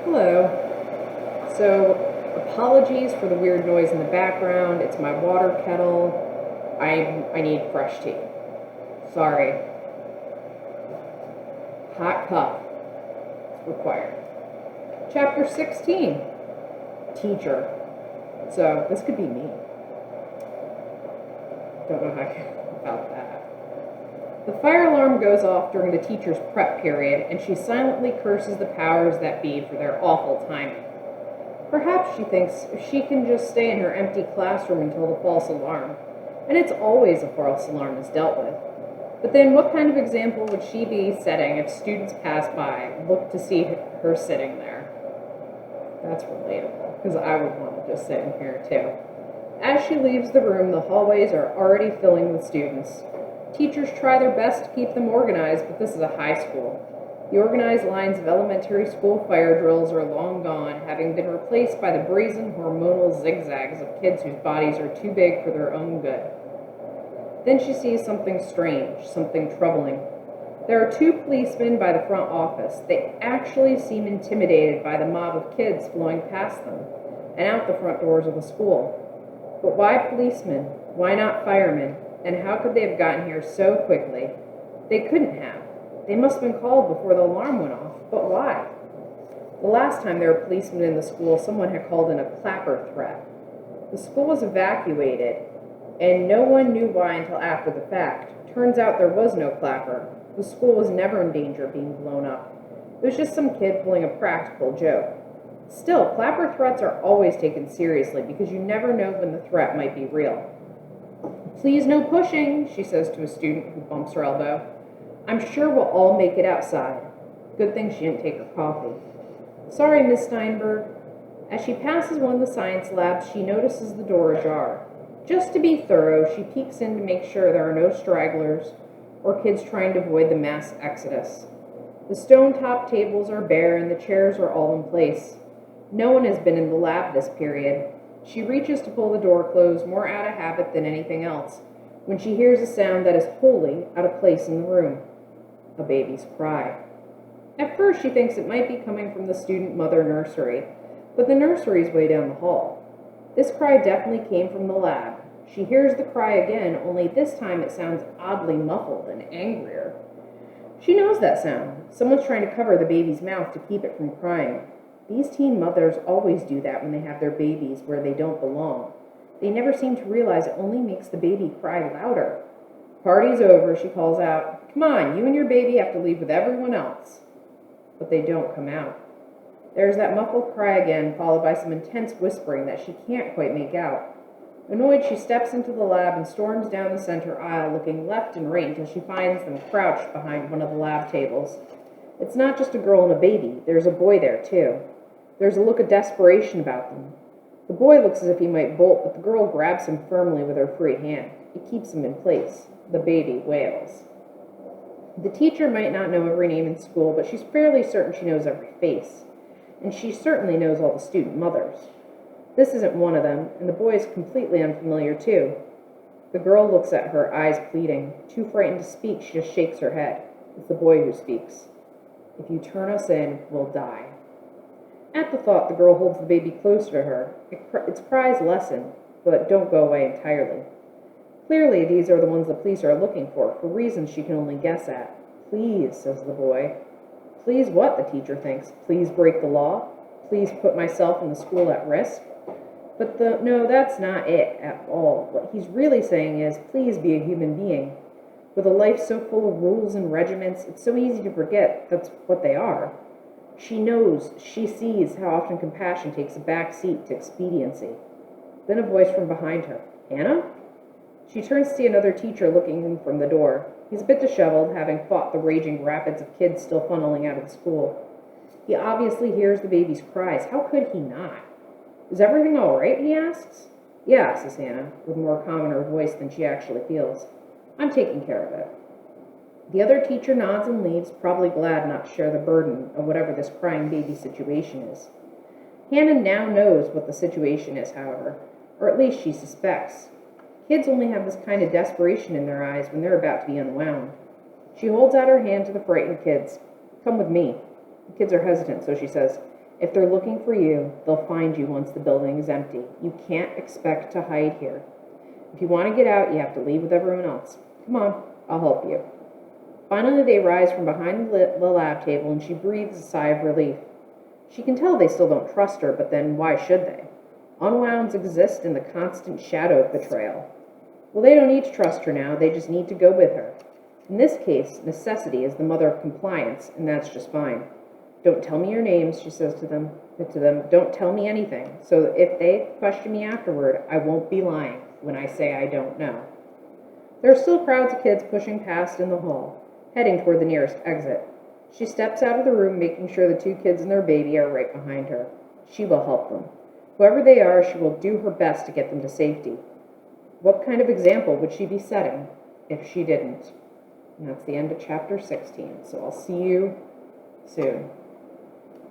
Hello. So, apologies for the weird noise in the background. It's my water kettle. I need fresh tea. Sorry. Hot cup required. Chapter 16. Teacher. So, this could be me. Don't know how I feel about that. The fire alarm goes off during the teacher's prep period, and she silently curses the powers that be for their awful timing. Perhaps she thinks if she can just stay in her empty classroom until the false alarm, and it's always a false alarm is dealt with. But then what kind of example would she be setting if students pass by, look to see her sitting there? That's relatable, because I would want to just sit in here too. As she leaves the room, the hallways are already filling with students. Teachers try their best to keep them organized, but this is a high school. The organized lines of elementary school fire drills are long gone, having been replaced by the brazen hormonal zigzags of kids whose bodies are too big for their own good. Then she sees something strange, something troubling. There are two policemen by the front office. They actually seem intimidated by the mob of kids flowing past them and out the front doors of the school. But why policemen? Why not firemen? And how could they have gotten here so quickly? They couldn't have. They must have been called before the alarm went off. But why? The last time there were policemen in the school, someone had called in a clapper threat. The school was evacuated, and no one knew why until after the fact. Turns out there was no clapper. The school was never in danger of being blown up. It was just some kid pulling a practical joke. Still, clapper threats are always taken seriously because you never know when the threat might be real. "Please no pushing," she says to a student who bumps her elbow. "I'm sure we'll all make it outside." Good thing she didn't take her coffee. "Sorry, Miss Steinberg." As she passes one of the science labs, she notices the door ajar. Just to be thorough, she peeks in to make sure there are no stragglers or kids trying to avoid the mass exodus. The stone-top tables are bare and the chairs are all in place. No one has been in the lab this period. She reaches to pull the door closed more out of habit than anything else, when she hears a sound that is wholly out of place in the room. A baby's cry. At first she thinks it might be coming from the student mother nursery, but the nursery is way down the hall. This cry definitely came from the lab. She hears the cry again, only this time it sounds oddly muffled and angrier. She knows that sound. Someone's trying to cover the baby's mouth to keep it from crying. These teen mothers always do that when they have their babies where they don't belong. They never seem to realize it only makes the baby cry louder. Party's over, she calls out. "Come on, you and your baby have to leave with everyone else." But they don't come out. There's that muffled cry again, followed by some intense whispering that she can't quite make out. Annoyed, she steps into the lab and storms down the center aisle, looking left and right until she finds them crouched behind one of the lab tables. It's not just a girl and a baby. There's a boy there, too. There's a look of desperation about them. The boy looks as if he might bolt, but the girl grabs him firmly with her free hand. It keeps him in place. The baby wails. The teacher might not know every name in school, but she's fairly certain she knows every face. And she certainly knows all the student mothers. This isn't one of them, and the boy is completely unfamiliar, too. The girl looks at her, eyes pleading. Too frightened to speak, she just shakes her head. It's the boy who speaks. "If you turn us in, we'll die." At the thought, the girl holds the baby closer to her. Its cries lessen, but don't go away entirely. Clearly, these are the ones the police are looking for reasons she can only guess at. "Please," says the boy. Please what, the teacher thinks? Please break the law? Please put myself and the school at risk? But no, that's not it at all. What he's really saying is, please be a human being. With a life so full of rules and regiments, it's so easy to forget that's what they are. She knows, she sees how often compassion takes a back seat to expediency. Then a voice from behind her. "Hannah?" She turns to see another teacher looking in from the door. He's a bit disheveled, having fought the raging rapids of kids still funneling out of the school. He obviously hears the baby's cries. How could he not? "Is everything all right?" he asks. "Yeah," says Hannah, with more calm in her voice than she actually feels. "I'm taking care of it." The other teacher nods and leaves, probably glad not to share the burden of whatever this crying baby situation is. Hannah now knows what the situation is, however, or at least she suspects. Kids only have this kind of desperation in their eyes when they're about to be unwound. She holds out her hand to the frightened kids. "Come with me." The kids are hesitant, so she says, If they're looking for you, they'll find you once the building is empty. You can't expect to hide here. If you want to get out, you have to leave with everyone else. Come on, I'll help you." Finally, they rise from behind the lab table, and she breathes a sigh of relief. She can tell they still don't trust her, but then why should they? Unwounds exist in the constant shadow of betrayal. Well, they don't need to trust her now, they just need to go with her. In this case, necessity is the mother of compliance, and that's just fine. "Don't tell me your names," she says to them. "Don't tell me anything, so if they question me afterward, I won't be lying when I say I don't know." There are still crowds of kids pushing past in the hall, heading toward the nearest exit. She steps out of the room, making sure the 2 kids and their baby are right behind her. She will help them. Whoever they are, she will do her best to get them to safety. What kind of example would she be setting if she didn't? And that's the end of chapter 16. So I'll see you soon.